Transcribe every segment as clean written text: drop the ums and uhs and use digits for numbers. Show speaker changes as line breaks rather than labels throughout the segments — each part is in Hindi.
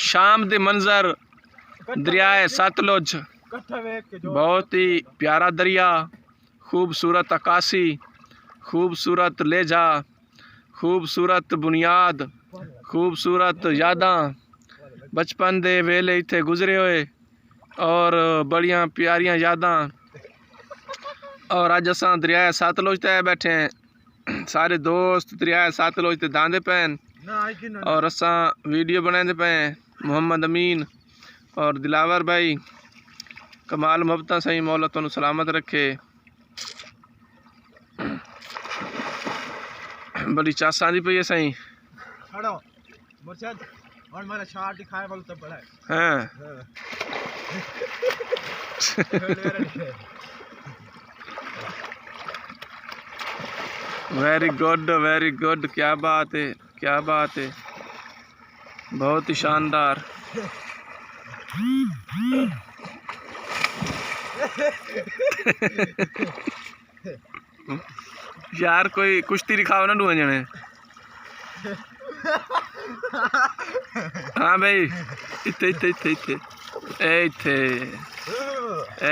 शाम दे मंजर दरियाए सतलुज, बहुत ही प्यारा दरिया, खूबसूरत अक्कासी, खूबसूरत लेजा, खूबसूरत बुनियाद, खूबसूरत यादां बचपन दे वेले इत्थे गुजरे हुए और बड़ियां प्यारियां यादां। और अज असां दरियाए सतलुज ते बैठे हैं, सारे दोस्त दरियाए सतलुज ते दांदे पैन और असां वीडियो बनाते पे। मोहम्मद अमीन और दिलावर भाई, कमाल मुहब्बत सही, मौला तुहानू सलामत रखे। बड़ी चास आंदी पई है सही। हाँ वेरी गुड वेरी गुड, क्या बात है, क्या बात है, बहुत ही शानदार। यार कोई कुश्ती दिखाओ ना दुआ जने। हाँ भाई, इत्थे इत्थे इत्थे इत्थे इत्थे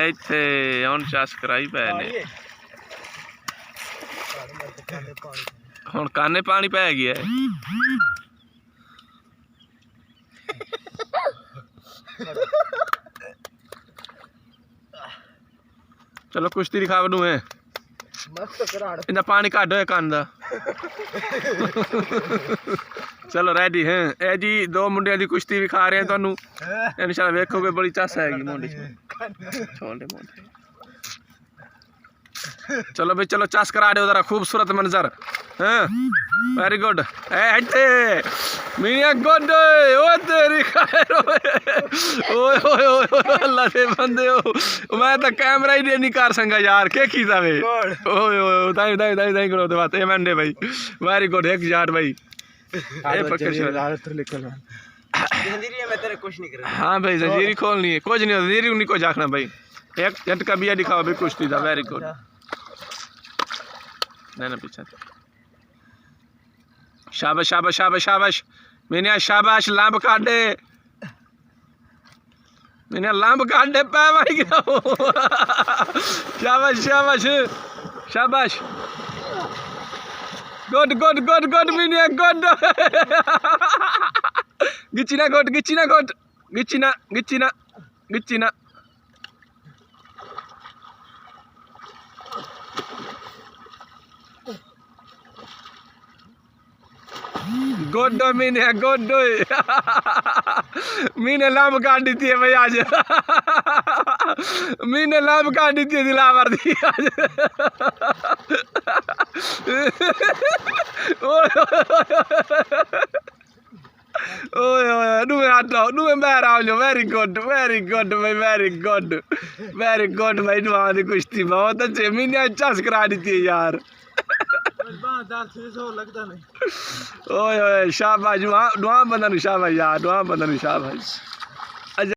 इत्थे हुण चस कराई पै ने, हुण काने पानी पै गया है। चलो कुश्ती दिखाओ दुए, इन्ना पानी घट होया कान दा। चलो रेडी हैं ए जी, दो मुंडिया की कुश्ती भी खा रहे हैं तुहानू, इंशाल्लाह वेखोगे, बड़ी चस हैगी मुंडे छोड़े मुंडे। चलो भाई चलो, चस करा दो जरा, खूबसूरत मंजर। हाँ वेरी गुड, मियां गुड, ओ तेरी खैर, ओए ओए ओए अल्लाह दे बंदे हो, मैं तो कैमरा ही नहीं कर संगा यार, के कीता वे, ओए ओए दाई दाई दाई दाई करो बात। ए मंडे भाई वेरी गुड, एक यार भाई ए पकड़ हाँ भाई, जंजीरी खोलनी है, कुछ नहीं जंजीरी नहीं कुछ आखना भाई। एक झटका बिया दिखाओ भाई कुश्ती दा, वेरी गुड। नहीं ना पीछे, शाबाश शाबाश शाबाश शाबाश मैंने, शाबाश लंब काटे, मैंने लंब काटे पै मारी गया। शाबाश शाबाश शाबाश, गुड गुड गुड गुड मैंने गुड। गिच्ची गुड, गिच्ची गुड, गिच्ची गिच्ची गिच्ची ना। गुड मीने गुड, मीने लंब काट दी है भाई आज। मीने लंब काट दी है दिलावर दी आज। ओए ओए नुए हटाओ, नुए बाहर आओ जो। वेरी गुड वेरी गुड भाई, वेरी गुड वेरी गुड भाई, दुआ दी कुश्ती बहुत अच्छे, मीने चस करा दी है यार। ओए ओए शाबाश, दुआ बंदा नु शाबाश यार, दुआ बंदा नु शाबाश।